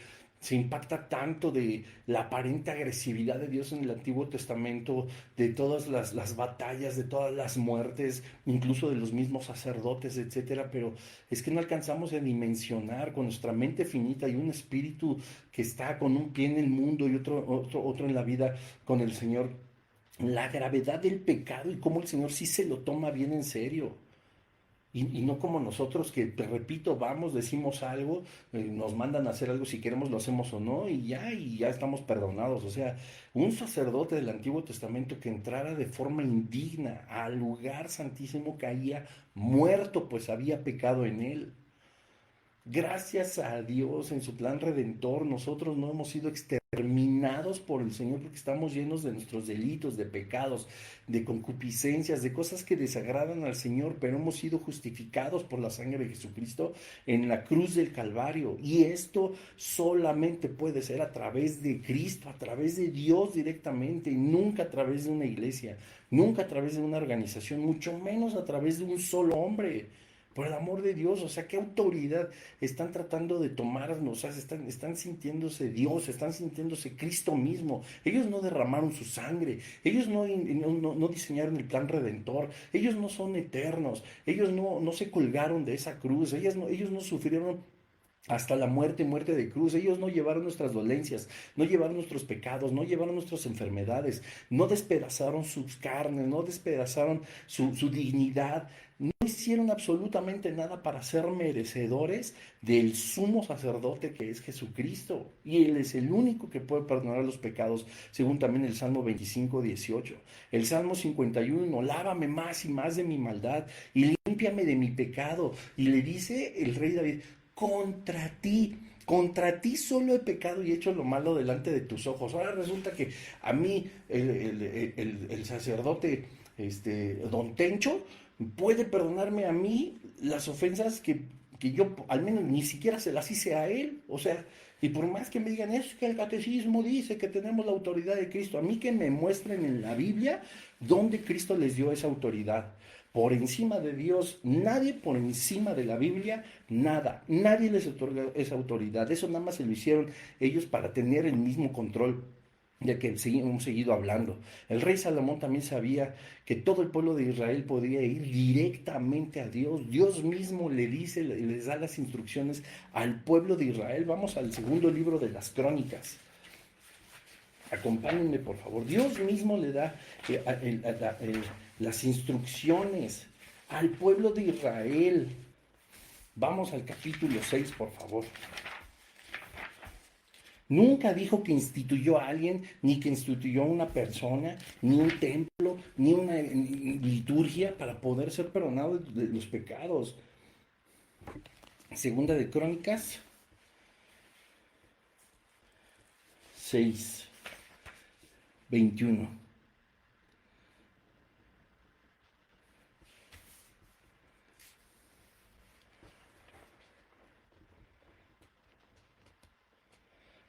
impacta tanto de la aparente agresividad de Dios en el Antiguo Testamento, de todas las batallas, de todas las muertes, incluso de los mismos sacerdotes, etcétera, pero es que no alcanzamos a dimensionar con nuestra mente finita y un espíritu que está con un pie en el mundo y otro en la vida con el Señor, la gravedad del pecado y cómo el Señor sí se lo toma bien en serio. Y no como nosotros que, te repito, vamos, decimos algo, nos mandan a hacer algo, si queremos lo hacemos o no, y ya estamos perdonados. O sea, un sacerdote del Antiguo Testamento que entrara de forma indigna al lugar santísimo caía muerto, pues había pecado en él. Gracias a Dios, en su plan redentor, nosotros no hemos sido exterminados por el Señor, porque estamos llenos de nuestros delitos, de pecados, de concupiscencias, de cosas que desagradan al Señor, pero hemos sido justificados por la sangre de Jesucristo en la cruz del Calvario. Y esto solamente puede ser a través de Cristo, a través de Dios directamente, y nunca a través de una iglesia, nunca a través de una organización, mucho menos a través de un solo hombre. Por el amor de Dios, o sea, ¿qué autoridad están tratando de tomarnos? O sea, están sintiéndose Dios, están sintiéndose Cristo mismo. Ellos no derramaron su sangre, ellos no diseñaron el plan redentor, ellos no son eternos, ellos no se colgaron de esa cruz, ellos no sufrieron hasta la muerte de cruz. Ellos no llevaron nuestras dolencias, no llevaron nuestros pecados, no llevaron nuestras enfermedades, no despedazaron sus carnes, no despedazaron su dignidad, no hicieron absolutamente nada para ser merecedores del sumo sacerdote que es Jesucristo. Y Él es el único que puede perdonar los pecados, según también el Salmo 25:18. El Salmo 51, lávame más y más de mi maldad y límpiame de mi pecado. Y le dice el rey David: contra ti solo he pecado y hecho lo malo delante de tus ojos. Ahora resulta que a mí, el sacerdote, don Tencho, puede perdonarme a mí las ofensas que yo al menos ni siquiera se las hice a él. O sea, y por más que me digan, es que el catecismo dice que tenemos la autoridad de Cristo, a mí que me muestren en la Biblia dónde Cristo les dio esa autoridad. Por encima de Dios, nadie, por encima de la Biblia, nada. Nadie les otorga esa autoridad. Eso nada más se lo hicieron ellos para tener el mismo control, ya que hemos seguido hablando. El rey Salomón también sabía que todo el pueblo de Israel podría ir directamente a Dios. Dios mismo le dice, les da las instrucciones al pueblo de Israel. Vamos al segundo libro de las Crónicas. Acompáñenme, por favor. Dios mismo le da las instrucciones al pueblo de Israel. Vamos al capítulo 6, por favor. Nunca dijo que instituyó a alguien, ni que instituyó a una persona, ni un templo, templo, ni una liturgia para poder ser perdonado de los pecados. Segunda de Crónicas 6:21.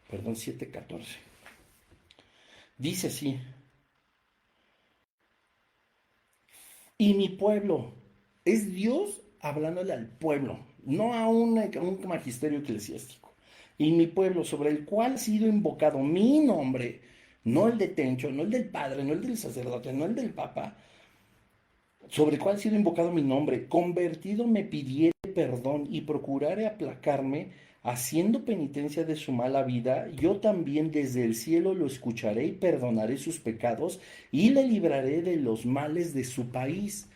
Perdón, 7:14. Dice así: y mi pueblo, es Dios hablándole al pueblo, no a un magisterio eclesiástico. Y mi pueblo, sobre el cual ha sido invocado mi nombre, no el de Tencho, no el del padre, no el del sacerdote, no el del papa, sobre el cual ha sido invocado mi nombre, convertido me pidiere perdón y procurare aplacarme, haciendo penitencia de su mala vida, yo también desde el cielo lo escucharé y perdonaré sus pecados y le libraré de los males de su país.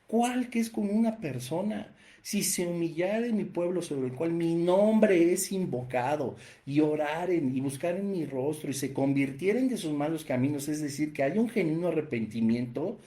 ¿Cuál que es con una persona? Si se humillare mi pueblo sobre el cual mi nombre es invocado, y oraren y buscaren mi rostro y se convirtieren de sus malos caminos, es decir, que haya un genuino arrepentimiento,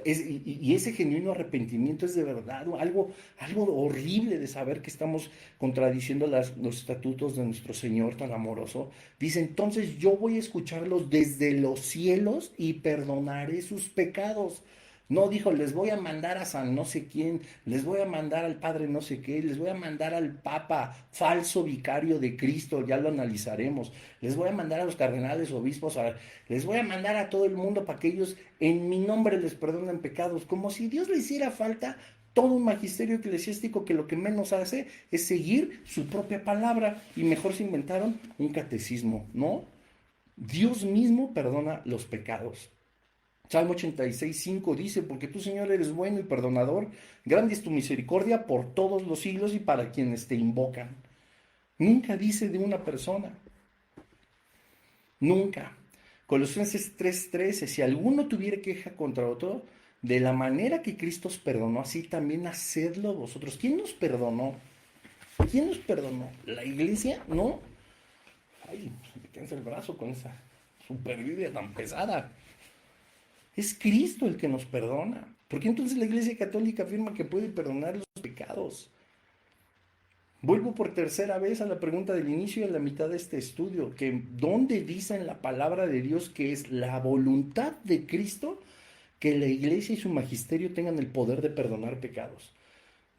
y ese genuino arrepentimiento es de verdad algo horrible de saber que estamos contradiciendo los estatutos de nuestro Señor tan amoroso. Dice, entonces yo voy a escucharlos desde los cielos y perdonaré sus pecados. No dijo, les voy a mandar a San no sé quién, les voy a mandar al Padre no sé qué, les voy a mandar al Papa, falso vicario de Cristo, ya lo analizaremos, les voy a mandar a los cardenales, obispos, les voy a mandar a todo el mundo para que ellos en mi nombre les perdonen pecados, como si Dios le hiciera falta todo un magisterio eclesiástico que lo que menos hace es seguir su propia palabra, y mejor se inventaron un catecismo, ¿no? Dios mismo perdona los pecados. Salmo 86:5 dice, porque tú, Señor, eres bueno y perdonador, grande es tu misericordia por todos los siglos y para quienes te invocan. Nunca dice de una persona, nunca. Colosenses 3:13, si alguno tuviera queja contra otro, de la manera que Cristo os perdonó, así también hacedlo vosotros. ¿Quién nos perdonó? ¿Quién nos perdonó? ¿La iglesia? ¿No? Ay, me cansa el brazo con esa superbiblia tan pesada. Es Cristo el que nos perdona. ¿Por qué entonces la Iglesia Católica afirma que puede perdonar los pecados? Vuelvo por tercera vez a la pregunta del inicio y a la mitad de este estudio, que ¿dónde dice en la palabra de Dios que es la voluntad de Cristo que la Iglesia y su magisterio tengan el poder de perdonar pecados?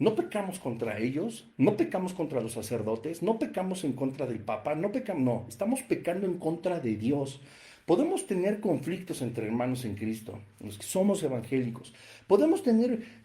No pecamos contra ellos, no pecamos contra los sacerdotes, no pecamos en contra del Papa, no, estamos pecando en contra de Dios. Podemos tener conflictos entre hermanos en Cristo, los que somos evangélicos. Podemos tener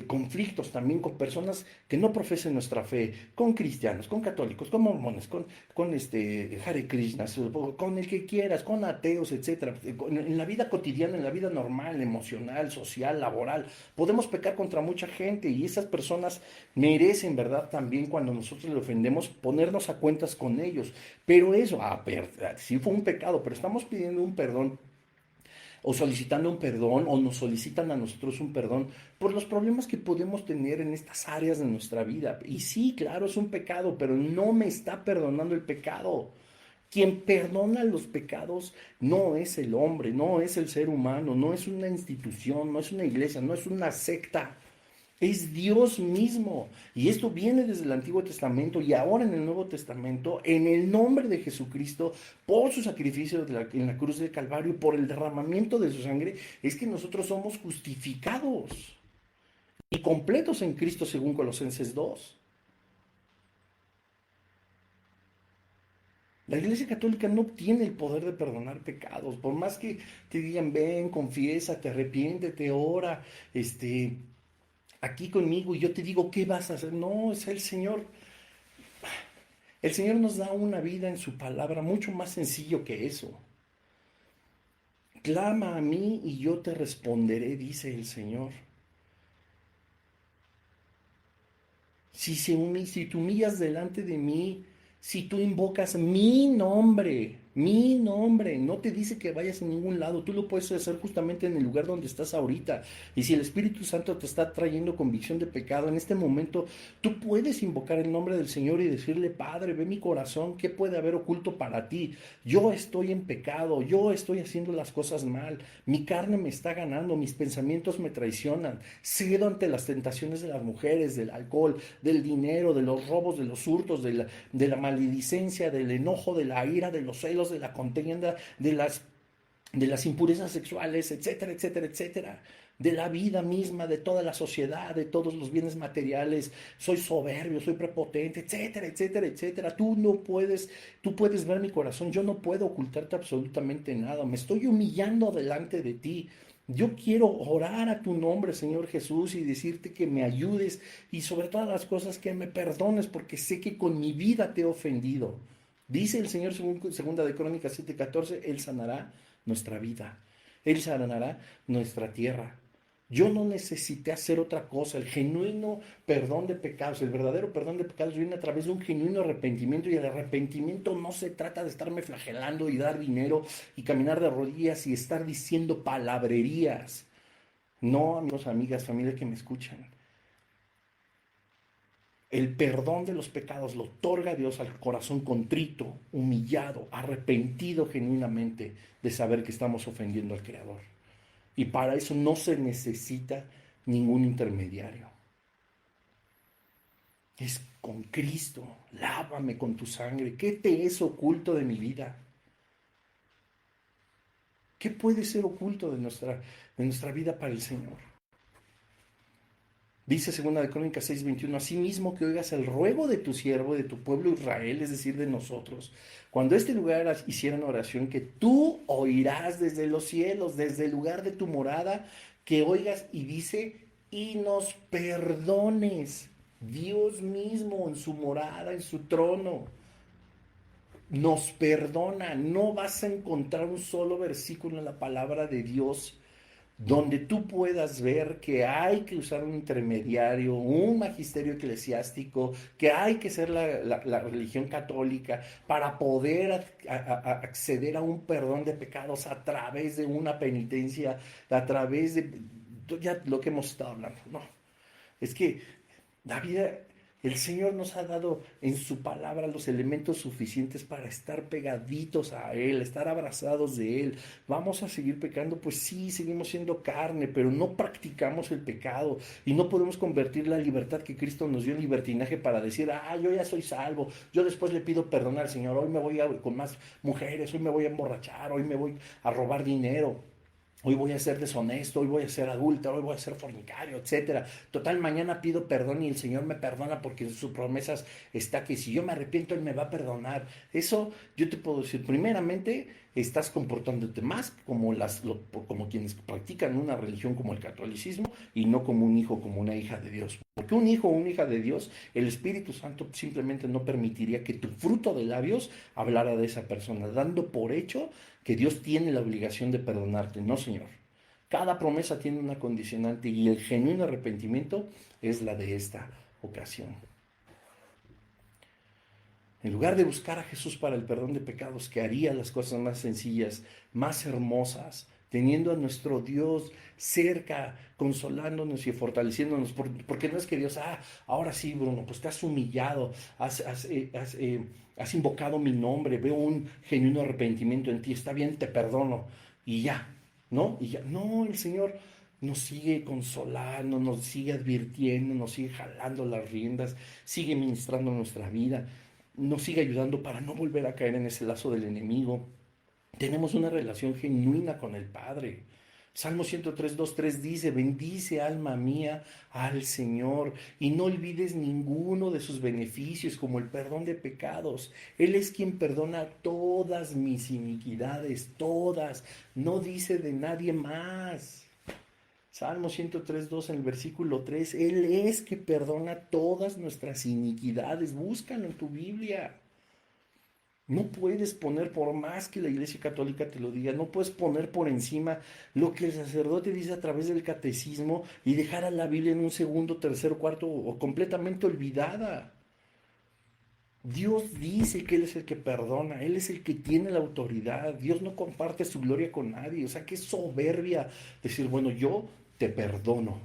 conflictos también con personas que no profesen nuestra fe, con cristianos, con católicos, con mormones, con Hare Krishnas, con el que quieras, con ateos, etcétera. En la vida cotidiana, en la vida normal, emocional, social, laboral, podemos pecar contra mucha gente, y esas personas merecen, ¿verdad? También cuando nosotros le ofendemos, ponernos a cuentas con ellos. Pero eso, sí fue un pecado, pero estamos pidiendo un perdón o solicitando un perdón, o nos solicitan a nosotros un perdón por los problemas que podemos tener en estas áreas de nuestra vida. Y sí, claro, es un pecado, pero no me está perdonando el pecado. Quien perdona los pecados no es el hombre, no es el ser humano, no es una institución, no es una iglesia, no es una secta. Es Dios mismo. Y esto viene desde el Antiguo Testamento y ahora en el Nuevo Testamento, en el nombre de Jesucristo, por su sacrificio en la cruz del Calvario, por el derramamiento de su sangre, es que nosotros somos justificados y completos en Cristo, según Colosenses 2. La Iglesia Católica no tiene el poder de perdonar pecados, por más que te digan, ven, confiesa, te arrepiéntete, ora, aquí conmigo, y yo te digo, ¿qué vas a hacer? No, es el Señor. El Señor nos da una vida en su palabra mucho más sencillo que eso. Clama a mí y yo te responderé, dice el Señor. Si te humillas delante de mí, si tú invocas mi nombre, Mi nombre. No te dice que vayas a ningún lado. Tú lo puedes hacer justamente en el lugar donde estás ahorita. Y si el Espíritu Santo te está trayendo convicción de pecado, en este momento tú puedes invocar el nombre del Señor y decirle: Padre, ve mi corazón, ¿qué puede haber oculto para ti? Yo estoy en pecado, yo estoy haciendo las cosas mal, mi carne me está ganando, mis pensamientos me traicionan, cedo ante las tentaciones de las mujeres, del alcohol, del dinero, de los robos, de los hurtos, de la maledicencia, del enojo, de la ira, de los celos, de la contienda, de las impurezas sexuales, etcétera, etcétera, etcétera, de la vida misma, de toda la sociedad, de todos los bienes materiales. Soy soberbio, soy prepotente, etcétera, etcétera, etcétera. Tú puedes ver mi corazón. Yo no puedo ocultarte absolutamente nada. Me estoy humillando delante de ti. Yo quiero orar a tu nombre, Señor Jesús, y decirte que me ayudes y sobre todas las cosas que me perdones, porque sé que con mi vida te he ofendido. Dice el Señor, segunda de Crónicas 7:14, Él sanará nuestra vida, Él sanará nuestra tierra. Yo no necesité hacer otra cosa. El genuino perdón de pecados, el verdadero perdón de pecados viene a través de un genuino arrepentimiento, y el arrepentimiento no se trata de estarme flagelando y dar dinero y caminar de rodillas y estar diciendo palabrerías. No, amigos, amigas, familia que me escuchan. El perdón de los pecados lo otorga Dios al corazón contrito, humillado, arrepentido genuinamente de saber que estamos ofendiendo al Creador. Y para eso no se necesita ningún intermediario. Es con Cristo. Lávame con tu sangre. ¿Qué te es oculto de mi vida? ¿Qué puede ser oculto de nuestra vida para el Señor? Dice segunda de Crónicas 6:21, asimismo que oigas el ruego de tu siervo, de tu pueblo Israel, es decir, de nosotros, cuando este lugar hicieran oración, que tú oirás desde los cielos, desde el lugar de tu morada, que oigas, y dice, y nos perdones. Dios mismo en su morada, en su trono, nos perdona. No vas a encontrar un solo versículo en la palabra de Dios donde tú puedas ver que hay que usar un intermediario, un magisterio eclesiástico, que hay que ser la religión católica para poder acceder a un perdón de pecados a través de una penitencia, a través de ya lo que hemos estado hablando. No, es que la vida, el Señor nos ha dado en su palabra los elementos suficientes para estar pegaditos a Él, estar abrazados de Él. ¿Vamos a seguir pecando? Pues sí, seguimos siendo carne, pero no practicamos el pecado y no podemos convertir la libertad que Cristo nos dio en libertinaje para decir: yo ya soy salvo, yo después le pido perdón al Señor, hoy me voy con más mujeres, hoy me voy a emborrachar, hoy me voy a robar dinero. Hoy voy a ser deshonesto, hoy voy a ser adúltero, hoy voy a ser fornicario, etcétera. Total, mañana pido perdón y el Señor me perdona, porque en sus promesas está que si yo me arrepiento, Él me va a perdonar. Eso yo te puedo decir, primeramente, estás comportándote más como quienes practican una religión como el catolicismo, y no como un hijo, como una hija de Dios. Porque un hijo o una hija de Dios, el Espíritu Santo simplemente no permitiría que tu fruto de labios hablara de esa persona, dando por hecho que Dios tiene la obligación de perdonarte. No, Señor. Cada promesa tiene una condicionante, y el genuino arrepentimiento es la de esta ocasión. En lugar de buscar a Jesús para el perdón de pecados, que haría las cosas más sencillas, más hermosas, teniendo a nuestro Dios cerca, consolándonos y fortaleciéndonos, porque no es que Dios, ahora sí, Bruno, pues te has humillado, has invocado mi nombre, veo un genuino arrepentimiento en ti, está bien, te perdono, y ya, ¿no? Y ya, no, el Señor nos sigue consolando, nos sigue advirtiendo, nos sigue jalando las riendas, sigue ministrando nuestra vida, nos sigue ayudando para no volver a caer en ese lazo del enemigo. Tenemos una relación genuina con el Padre. Salmo 103, 2, 3 dice: bendice, alma mía, al Señor, y no olvides ninguno de sus beneficios, como el perdón de pecados. Él es quien perdona todas mis iniquidades, todas. No dice de nadie más. Salmo 103, 2, en el versículo 3, Él es que perdona todas nuestras iniquidades. Búscalo en tu Biblia. No puedes poner, por más que la Iglesia Católica te lo diga, no puedes poner por encima lo que el sacerdote dice a través del catecismo y dejar a la Biblia en un segundo, tercero, cuarto o completamente olvidada. Dios dice que Él es el que perdona, Él es el que tiene la autoridad. Dios no comparte su gloria con nadie. O sea, qué soberbia decir, bueno, yo te perdono.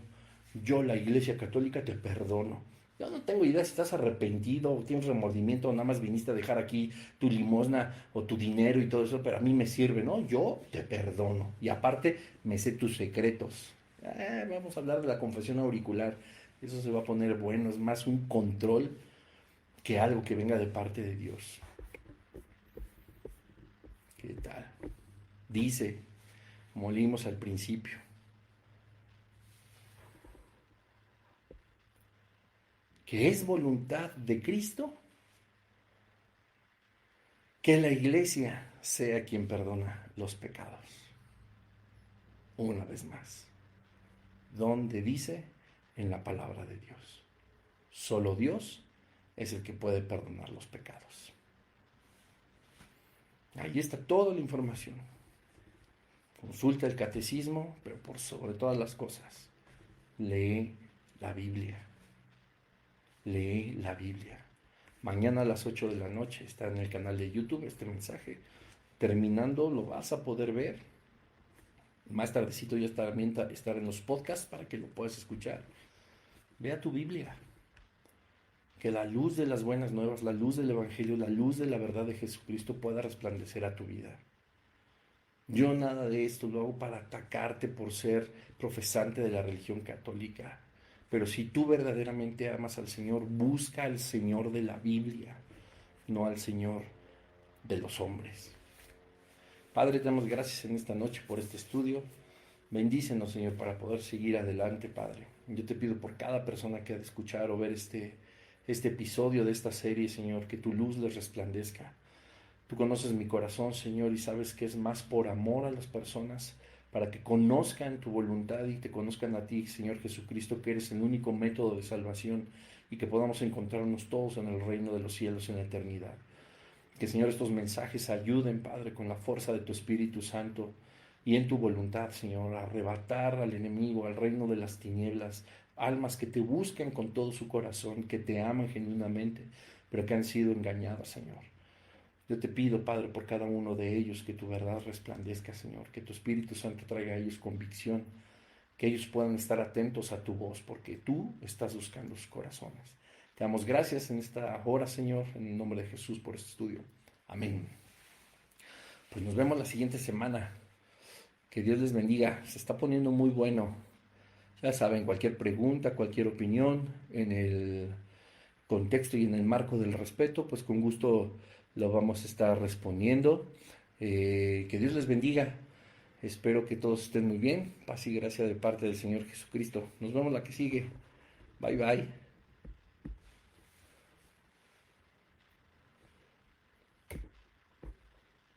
Yo, la Iglesia Católica, te perdono. Yo no tengo idea si estás arrepentido o tienes remordimiento o nada más viniste a dejar aquí tu limosna o tu dinero y todo eso, pero a mí me sirve, ¿no? Yo te perdono. Y aparte, me sé tus secretos. Vamos a hablar de la confesión auricular. Eso se va a poner bueno, es más un control que algo que venga de parte de Dios. ¿Qué tal? Dice, como leímos al principio, que es voluntad de Cristo que la iglesia sea quien perdona los pecados. Una vez más, donde dice en la palabra de Dios, solo Dios es el que puede perdonar los pecados. Ahí está toda la información. Consulta el catecismo, pero por sobre todas las cosas, lee la Biblia. Lee la Biblia. Mañana a las 8 de la noche está en el canal de YouTube este mensaje. Terminando lo vas a poder ver. Más tardecito ya estar en los podcasts para que lo puedas escuchar. Vea tu Biblia. Que la luz de las buenas nuevas, la luz del Evangelio, la luz de la verdad de Jesucristo pueda resplandecer a tu vida. Yo nada de esto lo hago para atacarte por ser profesante de la religión católica. Pero si tú verdaderamente amas al Señor, busca al Señor de la Biblia, no al Señor de los hombres. Padre, te damos gracias en esta noche por este estudio. Bendícenos, Señor, para poder seguir adelante, Padre. Yo te pido por cada persona que ha de escuchar o ver este episodio de esta serie, Señor, que tu luz les resplandezca. Tú conoces mi corazón, Señor, y sabes que es más por amor a las personas, para que conozcan tu voluntad y te conozcan a ti, Señor Jesucristo, que eres el único método de salvación, y que podamos encontrarnos todos en el reino de los cielos en la eternidad. Que, Señor, estos mensajes ayuden, Padre, con la fuerza de tu Espíritu Santo y en tu voluntad, Señor, a arrebatar al enemigo, al reino de las tinieblas, almas que te buscan con todo su corazón, que te aman genuinamente, pero que han sido engañadas, Señor. Yo te pido, Padre, por cada uno de ellos, que tu verdad resplandezca, Señor, que tu Espíritu Santo traiga a ellos convicción, que ellos puedan estar atentos a tu voz, porque tú estás buscando sus corazones. Te damos gracias en esta hora, Señor, en el nombre de Jesús por este estudio. Amén. Pues nos vemos la siguiente semana. Que Dios les bendiga. Se está poniendo muy bueno. Ya saben, cualquier pregunta, cualquier opinión, en el contexto y en el marco del respeto, pues con gusto lo vamos a estar respondiendo. Que Dios les bendiga. Espero que todos estén muy bien. Paz y gracia de parte del Señor Jesucristo. Nos vemos la que sigue. Bye bye.